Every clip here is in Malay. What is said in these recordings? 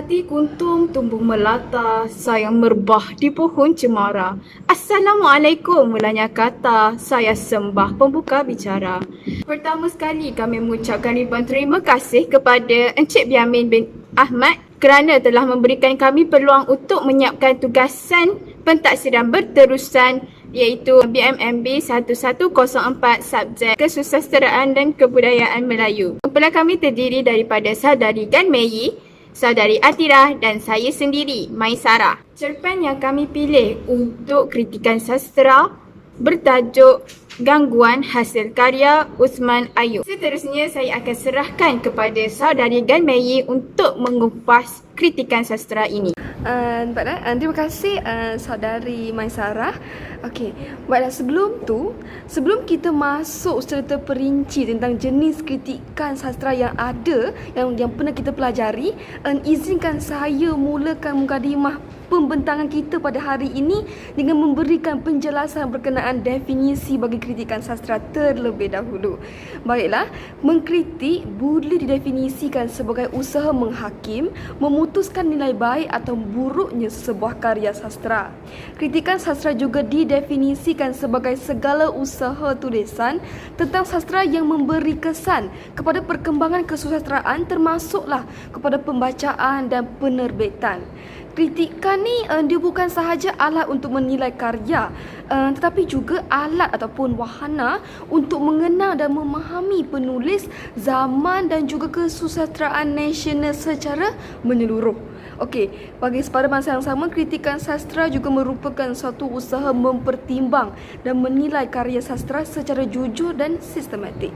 hati kuntum tumbuh melata, sayang merbah di pohon cemara. Assalamualaikum mulanya kata, saya sembah pembuka bicara. Pertama sekali kami mengucapkan ribuan terima kasih kepada Encik Biamin bin Ahmad kerana telah memberikan kami peluang untuk menyiapkan tugasan pentaksiran berterusan iaitu BMMB 1104 subjek Kesusasteraan dan Kebudayaan Melayu. Kumpulan kami terdiri daripada saudari Gan Meyi, saudari Atirah dan saya sendiri, Maisarah. Cerpen yang kami pilih untuk kritikan sastera bertajuk Gangguan Hasil Karya Usman Ayub. Seterusnya saya akan serahkan kepada saudari Gan Meyi untuk mengupas kritikan sastera ini. Baiklah, terima kasih saudari Maisarah. Okey, baiklah, sebelum kita masuk secara terperinci tentang jenis kritikan sastera yang ada, yang pernah kita pelajari, izinkan saya mulakan mukadimah pembentangan kita pada hari ini dengan memberikan penjelasan berkenaan definisi bagi kritikan sastera terlebih dahulu. Baiklah, mengkritik boleh didefinisikan sebagai usaha menghakim, memutuskan nilai baik atau buruknya sebuah karya sastera. Kritikan sastera juga didefinisikan sebagai segala usaha tulisan tentang sastera yang memberi kesan kepada perkembangan kesusasteraan, termasuklah kepada pembacaan dan penerbitan. Kritikan ni dia bukan sahaja alat untuk menilai karya, tetapi juga alat ataupun wahana untuk mengenal dan memahami penulis, zaman dan juga kesusasteraan nasional secara menyeluruh. Okey, pada masa yang sama, kritikan sastera juga merupakan suatu usaha mempertimbang dan menilai karya sastera secara jujur dan sistematik.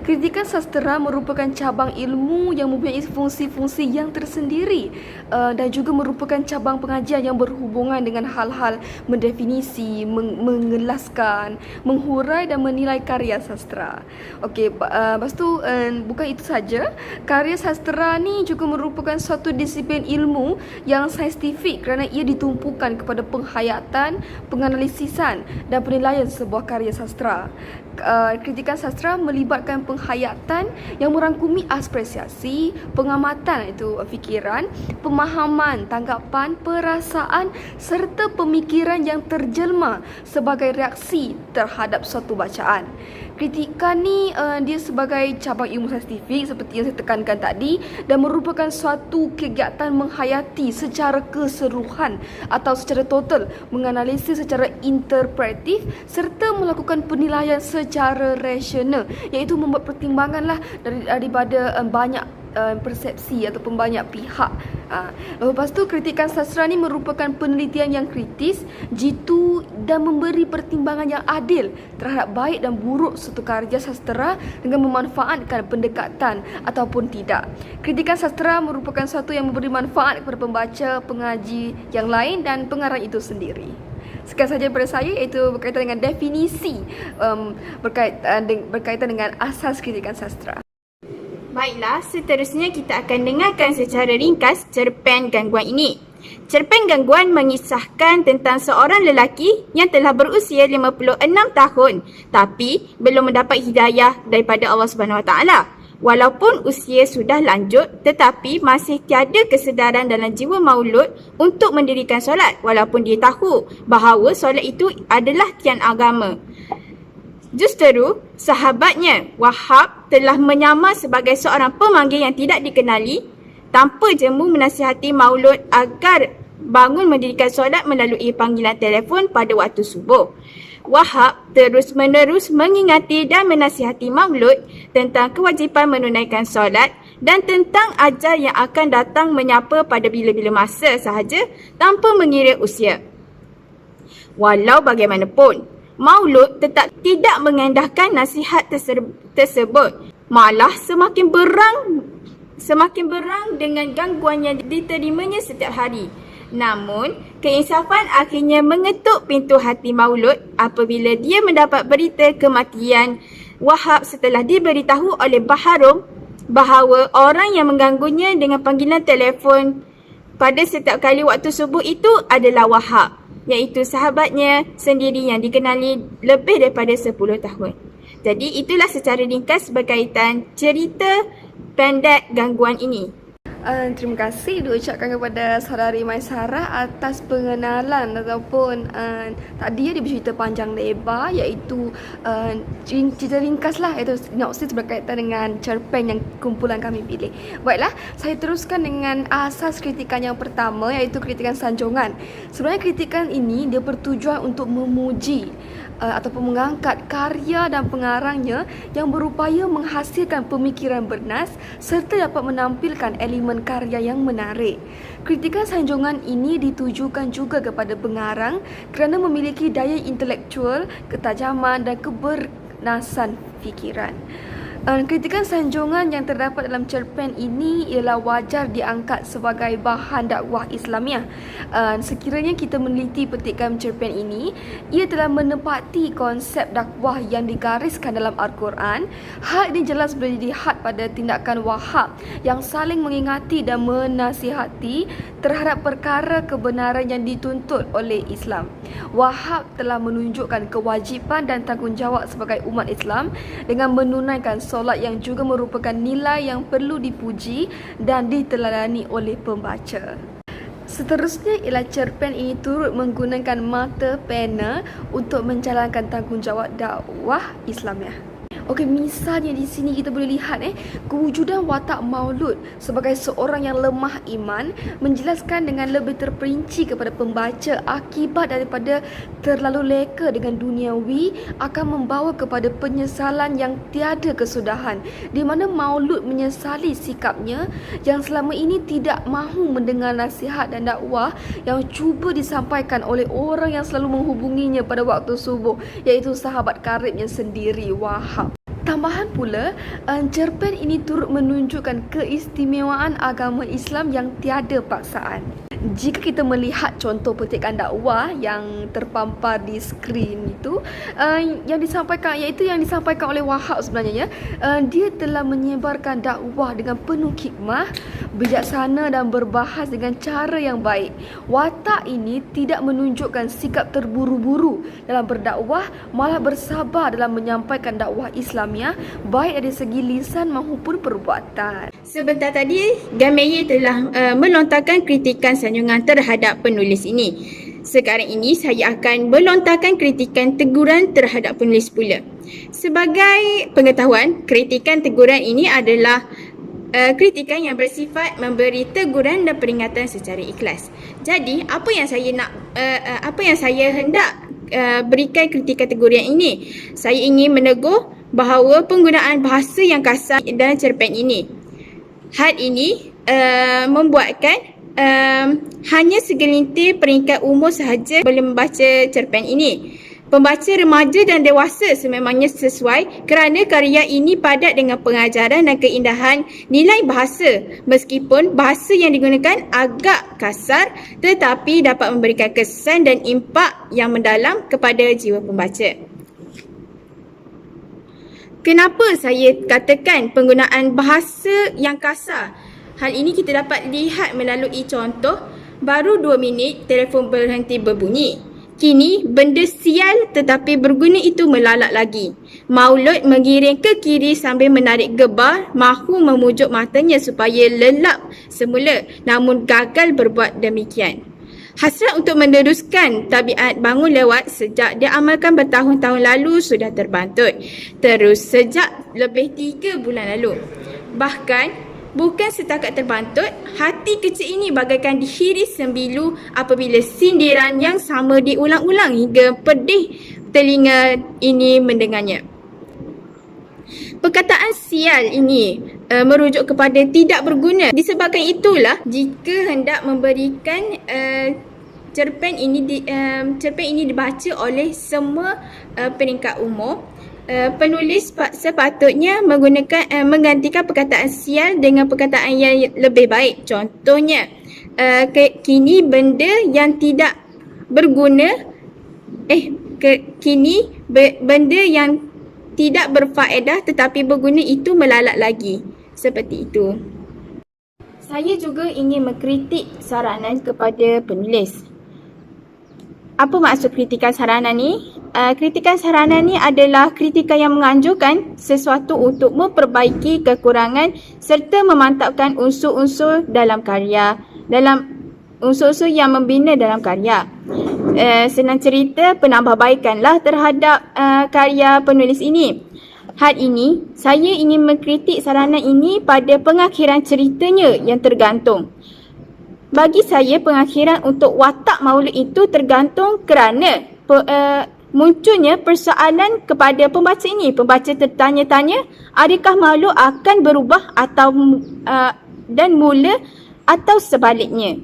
Kritikan sastera merupakan cabang ilmu yang mempunyai fungsi-fungsi yang tersendiri dan juga merupakan cabang pengajian yang berhubungan dengan hal-hal mendefinisi, mengelaskan, menghurai dan menilai karya sastera. Okey, lepas tu bukan itu saja, karya sastera ni juga merupakan suatu disiplin ilmu yang saintifik kerana ia ditumpukan kepada penghayatan, penganalisisan dan penilaian sebuah karya sastera. Kritikan sastera melibatkan penghayatan yang merangkumi apresiasi, pengamatan itu fikiran, pemahaman, tanggapan, perasaan serta pemikiran yang terjelma sebagai reaksi terhadap suatu bacaan. Kritikan ni dia sebagai cabang ilmu saintifik seperti yang saya tekankan tadi dan merupakan suatu kegiatan menghayati secara keseluruhan atau secara total, menganalisis secara interpretif serta melakukan penilaian secara rasional, iaitu membuat pertimbanganlah daripada banyak persepsi ataupun banyak pihak. Lepas tu, kritikan sastera ni merupakan penelitian yang kritis, jitu dan memberi pertimbangan yang adil terhadap baik dan buruk suatu karya sastera dengan memanfaatkan pendekatan ataupun tidak. Kritikan sastera merupakan satu yang memberi manfaat kepada pembaca, pengaji yang lain dan pengarang itu sendiri. Sekian sahaja daripada saya, iaitu berkaitan dengan definisi berkaitan dengan asas kritikan sastera. Baiklah, seterusnya kita akan dengarkan secara ringkas cerpen Gangguan ini. Cerpen Gangguan mengisahkan tentang seorang lelaki yang telah berusia 56 tahun tapi belum mendapat hidayah daripada Allah SWT. Walaupun usia sudah lanjut tetapi masih tiada kesedaran dalam jiwa maulud untuk mendirikan solat walaupun dia tahu bahawa solat itu adalah tiang agama. Justeru, sahabatnya Wahab telah menyamar sebagai seorang pemanggil yang tidak dikenali tanpa jemu menasihati maulud agar bangun mendirikan solat melalui panggilan telefon pada waktu subuh. Wahab terus-menerus mengingati dan menasihati maulud tentang kewajipan menunaikan solat dan tentang ajal yang akan datang menyapa pada bila-bila masa sahaja tanpa mengira usia. Walau bagaimanapun, maulud tetap tidak mengendahkan nasihat tersebut. Malah semakin berang dengan gangguan yang diterimanya setiap hari. Namun, keinsafan akhirnya mengetuk pintu hati maulud apabila dia mendapat berita kematian Wahab setelah diberitahu oleh Baharum bahawa orang yang mengganggunya dengan panggilan telefon pada setiap kali waktu subuh itu adalah Wahab, iaitu sahabatnya sendiri yang dikenali lebih daripada 10 tahun. Jadi itulah secara ringkas berkaitan cerita pendek Gangguan ini. Terima kasih diucapkan kepada saudari Maisarah atas pengenalan ataupun tadi dia bercerita panjang lebar, iaitu cerita ringkas lah, iaitu sinopsis berkaitan dengan cerpen yang kumpulan kami pilih. Baiklah, saya teruskan dengan asas kritikan yang pertama, iaitu kritikan sanjungan. Sebenarnya kritikan ini dia bertujuan untuk memuji ataupun mengangkat karya dan pengarangnya yang berupaya menghasilkan pemikiran bernas serta dapat menampilkan elemen karya yang menarik. Kritikan sanjungan ini ditujukan juga kepada pengarang kerana memiliki daya intelektual, ketajaman dan kebernasan fikiran. Kritikan sanjungan yang terdapat dalam cerpen ini ialah wajar diangkat sebagai bahan dakwah Islamiah. Sekiranya kita meneliti petikan cerpen ini, ia telah menepati konsep dakwah yang digariskan dalam Al-Quran. Hal ini jelas boleh dilihat pada tindakan Wahab yang saling mengingati dan menasihati terhadap perkara kebenaran yang dituntut oleh Islam. Wahab telah menunjukkan kewajipan dan tanggungjawab sebagai umat Islam dengan menunaikan solat yang juga merupakan nilai yang perlu dipuji dan diteladani oleh pembaca. Seterusnya ialah cerpen ini turut menggunakan mata pena untuk menjalankan tanggungjawab dakwah Islamiah. Okey, misalnya di sini kita boleh lihat kewujudan watak Maulud sebagai seorang yang lemah iman menjelaskan dengan lebih terperinci kepada pembaca akibat daripada terlalu leka dengan duniawi akan membawa kepada penyesalan yang tiada kesudahan, di mana Maulud menyesali sikapnya yang selama ini tidak mahu mendengar nasihat dan dakwah yang cuba disampaikan oleh orang yang selalu menghubunginya pada waktu subuh, iaitu sahabat karibnya sendiri, Wahab. Tambahan pula, cerpen ini turut menunjukkan keistimewaan agama Islam yang tiada paksaan. Jika kita melihat contoh petikan dakwah yang terpampar di skrin itu, yang disampaikan oleh Wahab sebenarnya, dia telah menyebarkan dakwah dengan penuh hikmah, bijaksana dan berbahas dengan cara yang baik. Watak ini tidak menunjukkan sikap terburu-buru dalam berdakwah, malah bersabar dalam menyampaikan dakwah Islamiah baik dari segi lisan maupun perbuatan. Sebentar tadi, Gameye telah melontarkan kritikan sanjungan terhadap penulis ini. Sekarang ini saya akan melontarkan kritikan teguran terhadap penulis pula. Sebagai pengetahuan, kritikan teguran ini adalah kritikan yang bersifat memberi teguran dan peringatan secara ikhlas. Jadi, apa yang saya hendak berikan kritikan teguran ini? Saya ingin menegur bahawa penggunaan bahasa yang kasar dalam cerpen ini. Hal ini membuatkan hanya segelintir peringkat umur sahaja boleh membaca cerpen ini. Pembaca remaja dan dewasa sememangnya sesuai kerana karya ini padat dengan pengajaran dan keindahan nilai bahasa. Meskipun bahasa yang digunakan agak kasar tetapi dapat memberikan kesan dan impak yang mendalam kepada jiwa pembaca. Kenapa saya katakan penggunaan bahasa yang kasar? Hal ini kita dapat lihat melalui contoh, baru 2 minit telefon berhenti berbunyi. Kini benda sial tetapi berguna itu melalak lagi. Maulud mengiring ke kiri sambil menarik gebar, mahu memujuk matanya supaya lelap semula, namun gagal berbuat demikian. Hasrat untuk meneruskan tabiat bangun lewat sejak dia amalkan bertahun-tahun lalu sudah terbantut. Terus sejak lebih 3 bulan lalu. Bahkan bukan setakat terbantut, hati kecil ini bagaikan dihiris sembilu apabila sindiran yang sama diulang-ulang hingga pedih telinga ini mendengarnya. Perkataan sial ini merujuk kepada tidak berguna. Disebabkan itulah, jika hendak memberikan cerpen ini dibaca oleh semua peringkat umur, penulis sepatutnya menggantikan perkataan sial dengan perkataan yang lebih baik. Contohnya, kini benda yang tidak berguna, benda yang tidak berfaedah tetapi berguna itu melalak lagi. Seperti itu. Saya juga ingin mengkritik saranan kepada penulis. Apa maksud kritikan saranan ni? Kritikan saranan ni adalah kritikan yang menganjurkan sesuatu untuk memperbaiki kekurangan serta memantapkan unsur-unsur dalam karya, unsur-unsur yang membina dalam karya. Senang cerita, penambahbaikanlah terhadap karya penulis ini. Hal ini, saya ingin mengkritik saranan ini pada pengakhiran ceritanya yang tergantung. Bagi saya, pengakhiran untuk watak maulud itu tergantung kerana munculnya persoalan kepada pembaca ini. Pembaca tertanya-tanya, adakah maulud akan berubah atau dan mula atau sebaliknya.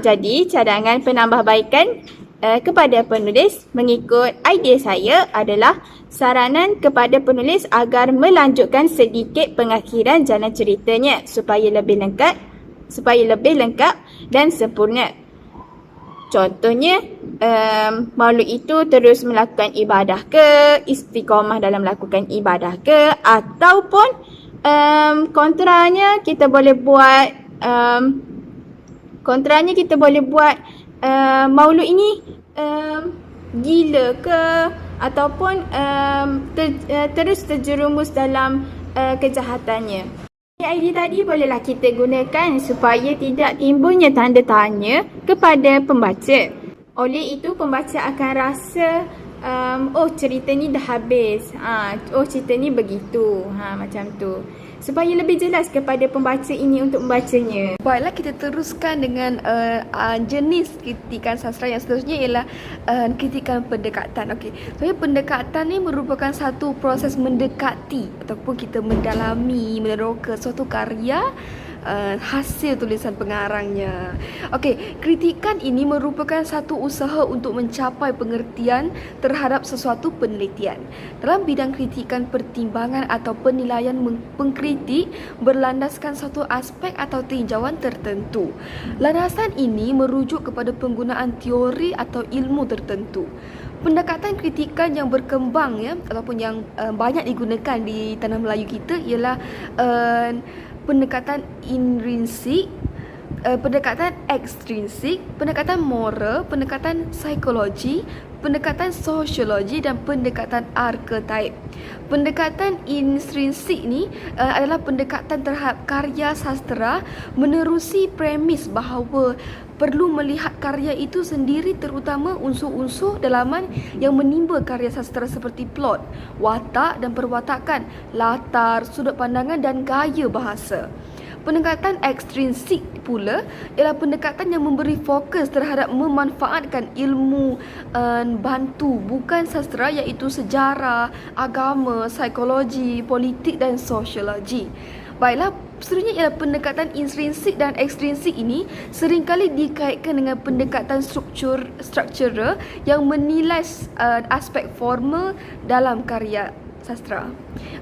Jadi cadangan penambahbaikan kepada penulis mengikut idea saya adalah saranan kepada penulis agar melanjutkan sedikit pengakhiran jalan ceritanya supaya lebih lengkap dan sempurna. Contohnya, maulud itu terus melakukan ibadah ke, istiqamah dalam melakukan ibadah ke, ataupun kontranya kita boleh buat maulud ini gila ke, ataupun terus terjerumus dalam kejahatannya. Idea tadi bolehlah kita gunakan supaya tidak timbulnya tanda tanya kepada pembaca. Oleh itu pembaca akan rasa cerita ni dah habis. Cerita ni begitu. Macam tu. Supaya lebih jelas kepada pembaca ini untuk membacanya. Baiklah, kita teruskan dengan jenis kritikan sastra yang seterusnya ialah kritikan pendekatan. Okey. So, pendekatan ni merupakan satu proses mendekati ataupun kita mendalami, meneroka suatu karya hasil tulisan pengarangnya. Okey, kritikan ini merupakan satu usaha untuk mencapai pengertian terhadap sesuatu penelitian. Dalam bidang kritikan, pertimbangan atau penilaian pengkritik berlandaskan satu aspek atau tinjauan tertentu. Landasan ini merujuk kepada penggunaan teori atau ilmu tertentu. Pendekatan kritikan yang berkembang ataupun yang banyak digunakan di tanah Melayu kita ialah pendekatan intrinsik, pendekatan ekstrinsik, pendekatan moral, pendekatan psikologi, pendekatan sosiologi dan pendekatan arketaip. Pendekatan intrinsik ni adalah pendekatan terhadap karya sastera menerusi premis bahawa perlu melihat karya itu sendiri, terutama unsur-unsur dalaman yang menimba karya sastera seperti plot, watak dan perwatakan, latar, sudut pandangan dan gaya bahasa. Pendekatan ekstrinsik pula ialah pendekatan yang memberi fokus terhadap memanfaatkan ilmu bantu bukan sastera, iaitu sejarah, agama, psikologi, politik dan sosiologi. Baiklah, seterusnya ialah pendekatan intrinsik dan ekstrinsik ini seringkali dikaitkan dengan pendekatan struktural yang menilai aspek formal dalam karya sastera.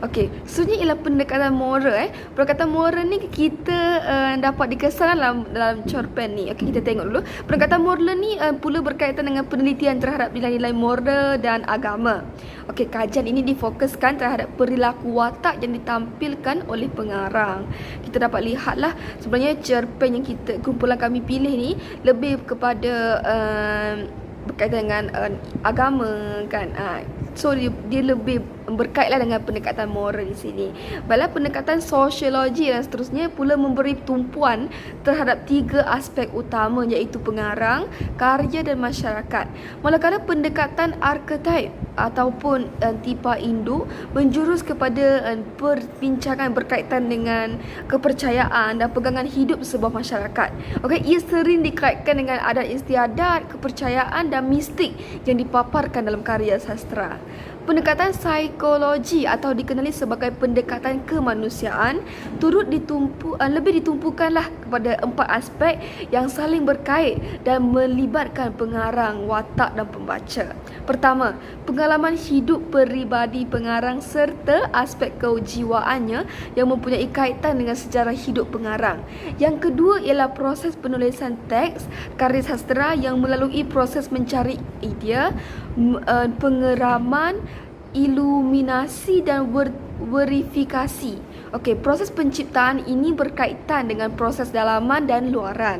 Okey, seterusnya ialah pendekatan moral. Pendekatan moral ni kita dapat dikesan dalam cerpen ni. Okey, kita tengok dulu. Pendekatan moral ni pula berkaitan dengan penelitian terhadap nilai-nilai moral dan agama. Okey, kajian ini difokuskan terhadap perilaku watak yang ditampilkan oleh pengarang. Kita dapat lihatlah sebenarnya cerpen yang kumpulan kami pilih ni lebih kepada berkaitan dengan agama kan. So dia lebih berkaitlah dengan pendekatan moral di sini. Baiklah, pendekatan sosiologi dan seterusnya pula memberi tumpuan terhadap 3 aspek utama, iaitu pengarang, karya dan masyarakat. Manakala pendekatan arketaip ataupun tipa induk menjurus kepada perbincangan berkaitan dengan kepercayaan dan pegangan hidup sebuah masyarakat. Okey, ia sering dikaitkan dengan adat istiadat, kepercayaan dan mistik yang dipaparkan dalam karya sastera. Pendekatan psikologi atau dikenali sebagai pendekatan kemanusiaan turut lebih ditumpukanlah kepada 4 aspek yang saling berkait dan melibatkan pengarang, watak dan pembaca. Pertama, pengalaman hidup peribadi pengarang serta aspek kejiwaannya yang mempunyai kaitan dengan sejarah hidup pengarang. Yang kedua ialah proses penulisan teks karya sastera yang melalui proses mencari idea, pengeraman, iluminasi dan verifikasi. Okey, proses penciptaan ini berkaitan dengan proses dalaman dan luaran.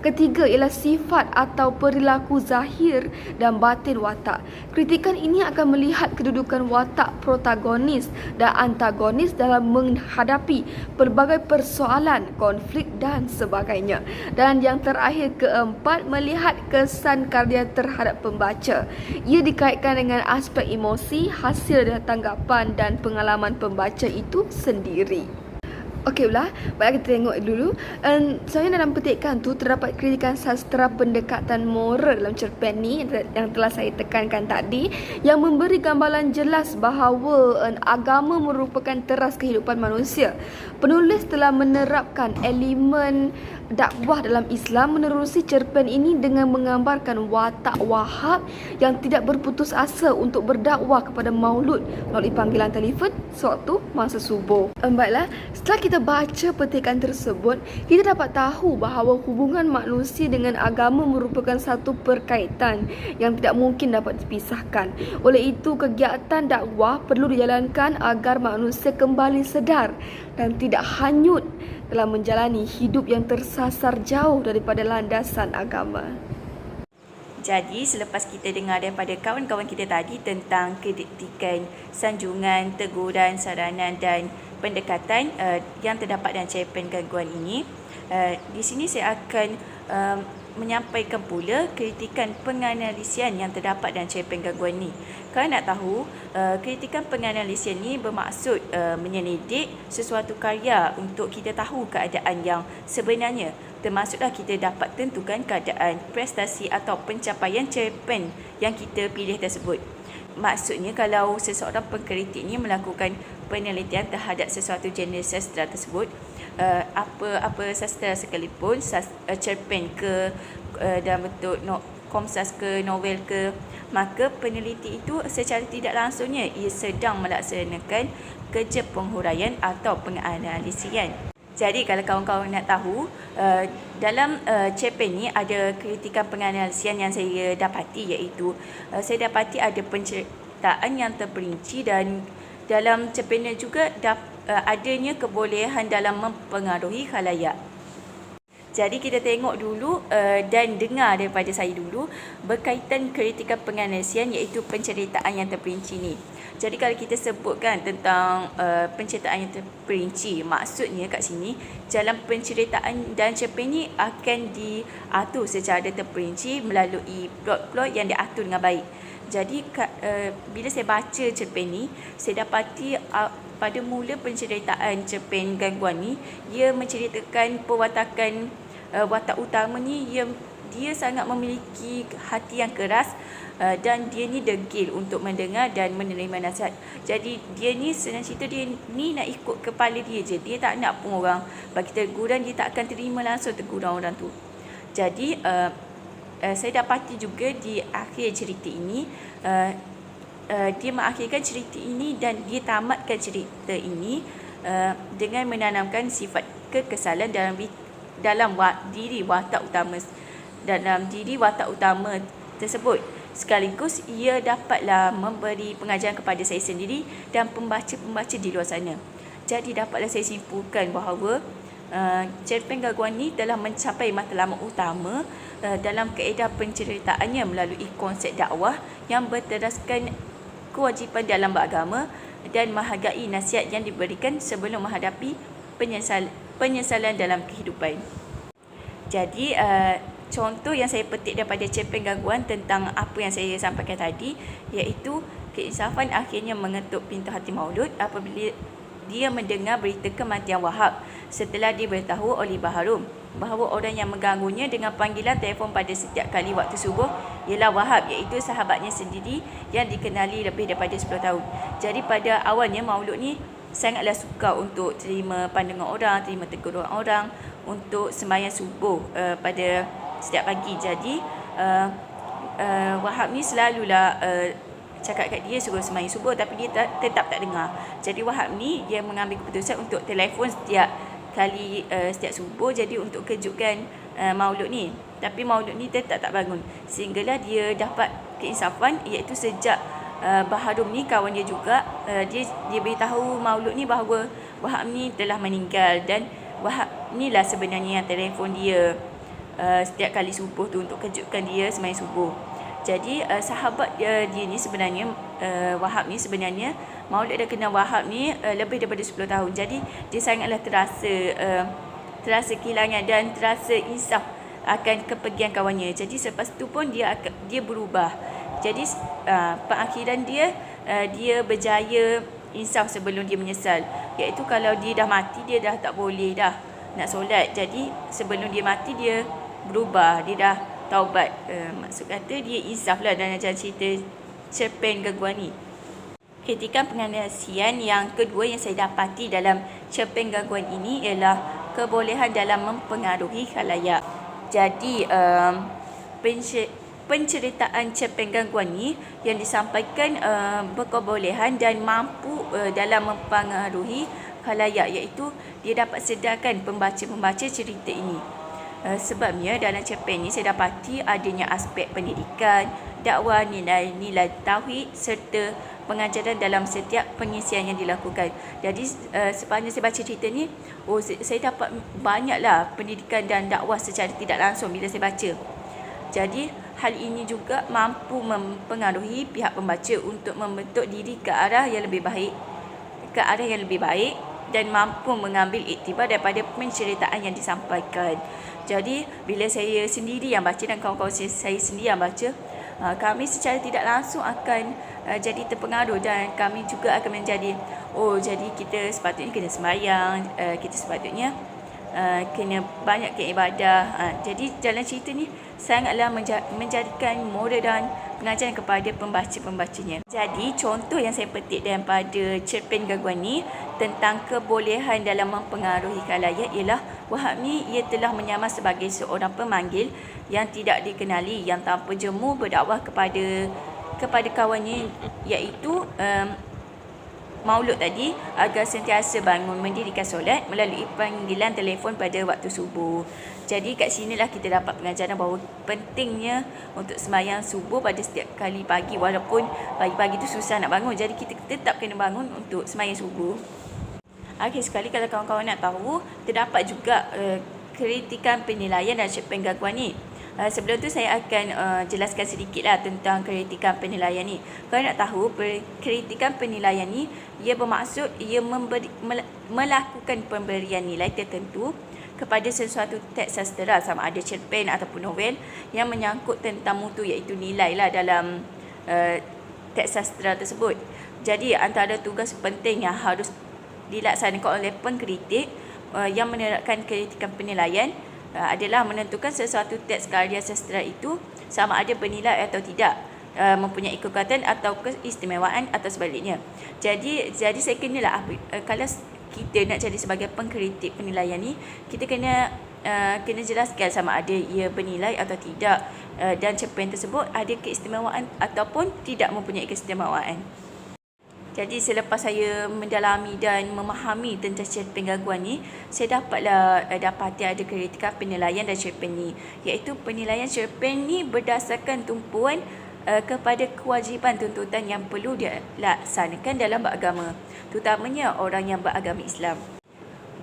Ketiga ialah sifat atau perilaku zahir dan batin watak. Kritikan ini akan melihat kedudukan watak protagonis dan antagonis dalam menghadapi pelbagai persoalan, konflik dan sebagainya. Dan yang terakhir, keempat, melihat kesan karya terhadap pembaca. Ia dikaitkan dengan aspek emosi, hasil dan tanggapan dan pengalaman pembaca itu sendiri. Okey pula, baiklah kita tengok dulu. Sebenarnya dalam petikan tu terdapat kritikan sastra pendekatan moral dalam cerpen ni yang telah saya tekankan tadi, yang memberi gambaran jelas bahawa agama merupakan teras kehidupan manusia. Penulis telah menerapkan elemen dakwah dalam Islam menerusi cerpen ini dengan menggambarkan watak Wahab yang tidak berputus asa untuk berdakwah kepada Maulud melalui panggilan telefon sewaktu masa subuh. Baiklah, setelah kita baca petikan tersebut, kita dapat tahu bahawa hubungan manusia dengan agama merupakan satu perkaitan yang tidak mungkin dapat dipisahkan. Oleh itu, kegiatan dakwah perlu dijalankan agar manusia kembali sedar dan tidak hanyut dalam menjalani hidup yang tersasar jauh daripada landasan agama. Jadi selepas kita dengar daripada kawan-kawan kita tadi tentang kritikan, sanjungan, teguran, saranan dan pendekatan yang terdapat dalam cerpen gangguan ini, di sini saya akan menyampaikan pula kritikan penganalisian yang terdapat dalam cerpen gangguan ini. Kalau nak tahu, kritikan penganalisian ini bermaksud menyelidik sesuatu karya untuk kita tahu keadaan yang sebenarnya. Termasuklah kita dapat tentukan keadaan, prestasi atau pencapaian cerpen yang kita pilih tersebut. Maksudnya kalau seseorang pengkritik ini melakukan penelitian terhadap sesuatu jenis sastra tersebut, apa sastra sekalipun, cerpen ke, dalam bentuk komsas ke, novel ke, maka peneliti itu secara tidak langsungnya ia sedang melaksanakan kerja penghuraian atau penganalisian. Jadi kalau kawan-kawan nak tahu, dalam cerpen ni ada kritikan penganalisian yang saya dapati, iaitu saya dapati ada penceritaan yang terperinci dan dalam cerpen ni juga adanya kebolehan dalam mempengaruhi khalayak. Jadi kita tengok dulu dan dengar daripada saya dulu berkaitan kritikan penganalisian, iaitu penceritaan yang terperinci ni. Jadi kalau kita sebutkan tentang penceritaan yang terperinci, maksudnya kat sini dalam penceritaan dan cerpen ni akan diatur secara terperinci melalui plot-plot yang diatur dengan baik. Jadi bila saya baca cerpen ni, saya dapati pada mula penceritaan cerpen gangguan ni, ia menceritakan perwatakan watak utama ni, dia sangat memiliki hati yang keras dan dia ni degil untuk mendengar dan menerima nasihat. Jadi dia ni senang cerita, dia ni nak ikut kepala dia je. Dia tak nak pun orang bagi teguran, dia tak akan terima langsung teguran orang tu. Jadi saya dapati juga di akhir cerita ini, dia mengakhirkan cerita ini dan dia tamatkan cerita ini dengan menanamkan sifat kekesalan dalam diri watak utama tersebut. Sekaligus ia dapatlah memberi pengajaran kepada saya sendiri dan pembaca-pembaca di luar sana. Jadi dapatlah saya simpulkan bahawa cerpen gangguan ini telah mencapai matlamat utama dalam kaedah penceritaannya melalui konsep dakwah yang berteraskan kewajipan dalam beragama dan menghargai nasihat yang diberikan sebelum menghadapi penyesalan dalam kehidupan. Jadi contoh yang saya petik daripada cerpen gangguan tentang apa yang saya sampaikan tadi, iaitu keinsafan akhirnya mengetuk pintu hati Maulud apabila dia mendengar berita kematian Wahab setelah diberitahu oleh Baharum bahawa orang yang mengganggunya dengan panggilan telefon pada setiap kali waktu subuh ialah Wahab, iaitu sahabatnya sendiri yang dikenali lebih daripada 10 tahun. Jadi pada awalnya Maulud ni sangatlah suka untuk terima pandangan orang, terima teguran orang untuk sembahyang subuh pada setiap pagi. Jadi Wahab ni selalulah cakap kat dia suruh sembahyang subuh, tapi dia tetap tak dengar. Jadi Wahab ni dia mengambil keputusan untuk telefon setiap kali setiap subuh, jadi untuk kejutkan Maulud ni. Tapi Maulud ni tetap tak bangun, sehinggalah dia dapat keinsafan, iaitu sejak Baharum ni kawan dia juga, dia beritahu Maulud ni bahawa Wahab ni telah meninggal dan Wahab ni lah sebenarnya yang telefon dia setiap kali subuh tu untuk kejutkan dia sembahyang subuh. Jadi sahabat dia ni sebenarnya Wahab ni sebenarnya Maulid dah kenal Wahab ni lebih daripada 10 tahun. Jadi dia sangatlah terasa kehilangan dan terasa insaf akan kepergian kawannya. Jadi selepas tu pun dia berubah. Jadi pengakhiran dia berjaya insaf sebelum dia menyesal. Iaitu kalau dia dah mati, dia dah tak boleh dah nak solat. Jadi sebelum dia mati, dia berubah. Dia dah taubat. Maksud kata dia insaf lah dalam jalan cerita cerpen gangguan ni. Kritikan penganalisan yang kedua yang saya dapati dalam cerpen gangguan ini ialah kebolehan dalam mempengaruhi khalayak. Jadi penceritaan cerpen gangguan ni yang disampaikan berkebolehan dan mampu dalam mempengaruhi khalayak, iaitu dia dapat sedarkan pembaca-pembaca cerita ini. Sebabnya dalam cerpen ni saya dapati adanya aspek pendidikan, dakwah, nilai-nilai tauhid serta pengajaran dalam setiap pengisian yang dilakukan. Jadi sepanjang saya baca cerita ni, saya dapat banyaklah pendidikan dan dakwah secara tidak langsung bila saya baca. Jadi hal ini juga mampu mempengaruhi pihak pembaca untuk membentuk diri ke arah yang lebih baik dan mampu mengambil iktibar daripada penceritaan yang disampaikan. Jadi bila saya sendiri yang baca dan kawan-kawan saya sendiri yang baca, kami secara tidak langsung akan jadi terpengaruh dan kami juga akan menjadi jadi kita sepatutnya kena sembahyang, kita sepatutnya kena banyakkan ibadah. Jadi dalam cerita ni sangatlah menjadikan moral dan pengajaran kepada pembaca-pembacanya. Jadi contoh yang saya petik daripada cerpen gangguan ni tentang kebolehan dalam mempengaruhi khalayak ialah Wahab ni ia telah menyamar sebagai seorang pemanggil yang tidak dikenali, yang tanpa jemu berdakwah kepada kawannya, iaitu Maulud tadi, agar sentiasa bangun mendirikan solat melalui panggilan telefon pada waktu subuh. Jadi kat sinilah kita dapat pengajaran bahawa pentingnya untuk sembahyang subuh pada setiap kali pagi, walaupun pagi-pagi tu susah nak bangun. Jadi kita tetap kena bangun untuk sembahyang subuh. Akhir sekali, kalau kawan-kawan nak tahu, terdapat juga kritikan penilaian dan cerpen gangguan ni. Sebelum tu saya akan jelaskan sedikitlah tentang kritikan penilaian ni. Kalau nak tahu, kritikan penilaian ni ia bermaksud ia melakukan pemberian nilai tertentu kepada sesuatu teks sastera, sama ada cerpen ataupun novel yang menyangkut tentang mutu, iaitu nilai lah dalam teks sastera tersebut. Jadi antara tugas penting yang harus dilaksanakan oleh pengkritik yang menerapkan kritikan penilaian adalah menentukan sesuatu teks karya sastera itu sama ada bernilai atau tidak, mempunyai kekuatan atau keistimewaan atau sebaliknya. Jadi saya kenalah kalau kita nak jadi sebagai pengkritik penilaian ni, kita kena jelaskan sama ada ia bernilai atau tidak, dan cerpen tersebut ada keistimewaan ataupun tidak mempunyai keistimewaan. Jadi selepas saya mendalami dan memahami tentang cerpen gangguan ni, saya dapati ada kritikan penilaian dan cerpen ni, iaitu penilaian cerpen ni berdasarkan tumpuan kepada kewajipan tuntutan yang perlu dilaksanakan dalam beragama, terutamanya orang yang beragama Islam.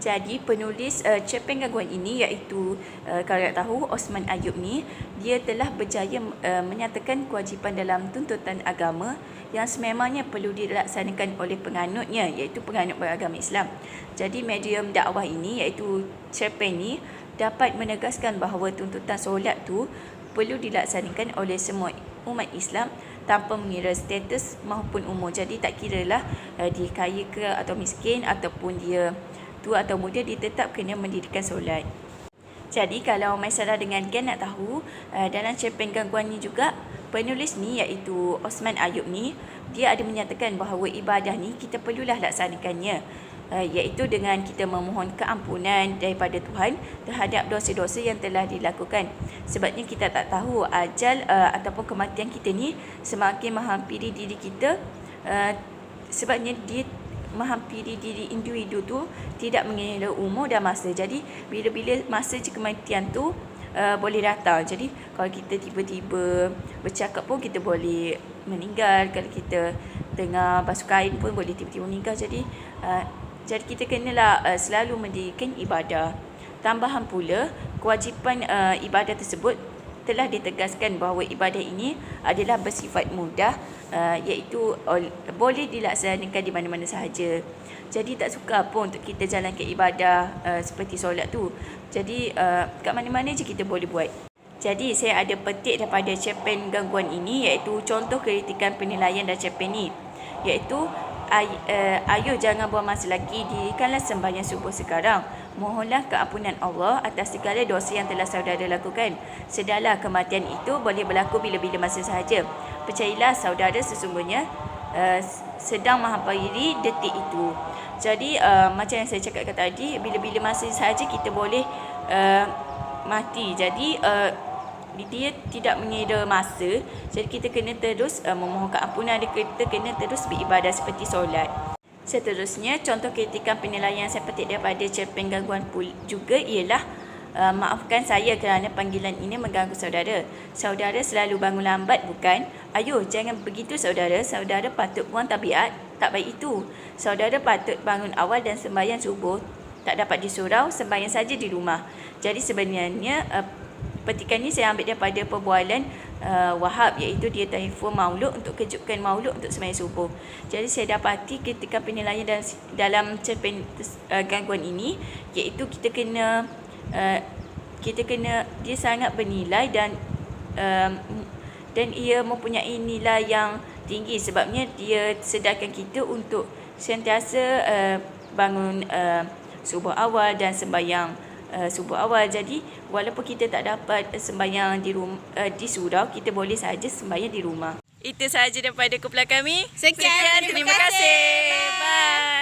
Jadi penulis cerpen gangguan ini, iaitu kalau nak tahu Osman Ayub ni, dia telah berjaya menyatakan kewajipan dalam tuntutan agama yang sememangnya perlu dilaksanakan oleh penganutnya, iaitu penganut beragama Islam. Jadi medium dakwah ini, iaitu cerpen ni, dapat menegaskan bahawa tuntutan solat tu perlu dilaksanakan oleh semua umat Islam tanpa mengira status maupun umur. Jadi tak kiralah dia kaya ke atau miskin, ataupun dia tua atau muda, dia tetap kena mendirikan solat. Jadi kalau Maisarah dengan Gan nak tahu, dalam cerpen gangguan ni juga, penulis ni iaitu Osman Ayub ni, dia ada menyatakan bahawa ibadah ni kita perlulah laksanakannya, iaitu dengan kita memohon keampunan daripada Tuhan terhadap dosa-dosa yang telah dilakukan. Sebabnya kita tak tahu ajal ataupun kematian kita ni semakin menghampiri diri kita, sebabnya dia menghampiri diri individu tu tidak mengira umur dan masa. Jadi bila-bila masa kematian tu boleh datang. Jadi kalau kita tiba-tiba bercakap pun kita boleh meninggal. Kalau kita tengah basuh kain pun boleh tiba-tiba meninggal. Jadi kita kenalah selalu mendirikan ibadah. Tambahan pula, kewajipan ibadah tersebut telah ditegaskan bahawa ibadah ini adalah bersifat mudah, iaitu boleh dilaksanakan di mana-mana sahaja. Jadi tak sukar pun untuk kita jalankan ibadah seperti solat tu. Jadi kat mana-mana je kita boleh buat. Jadi saya ada petik daripada cerpen gangguan ini, iaitu contoh kritikan penilaian dan cerpen ni, iaitu ayuh jangan buang masa lagi, dirikanlah sembahyang subuh sekarang. Mohonlah keampunan Allah atas segala dosa yang telah saudara lakukan. Sedarlah kematian itu boleh berlaku bila-bila masa sahaja. Percayalah saudara, sesungguhnya sedang menghampiri detik itu. Jadi macam yang saya cakapkan tadi, bila-bila masa sahaja kita boleh mati. Jadi dia tidak mengira masa. Jadi kita kena terus memohon keampunan, kita kena terus beribadah seperti solat. Seterusnya, contoh kritikan penilaian saya petik daripada cerpen gangguan juga ialah maafkan saya kerana panggilan ini mengganggu saudara. Saudara selalu bangun lambat, bukan? Ayuh, jangan begitu saudara. Saudara patut buang tabiat tak baik itu. Saudara patut bangun awal dan sembahyang subuh. Tak dapat di surau, sembahyang saja di rumah. Jadi sebenarnya petikan ini saya ambil daripada perbualan Wahab, iaitu dia telefon maulud untuk kejutkan maulud untuk sembahyang subuh. Jadi saya dapati ketika penilaian dalam cerpen gangguan ini, iaitu kita kena dia sangat bernilai dan ia mempunyai nilai yang tinggi, sebabnya dia sedarkan kita untuk sentiasa bangun subuh awal dan sembahyang subuh awal. Jadi walaupun kita tak dapat sembahyang di surau, kita boleh sahaja sembahyang di rumah. Itu sahaja daripada kumpulan kami. Sekian, terima kasih. Bye.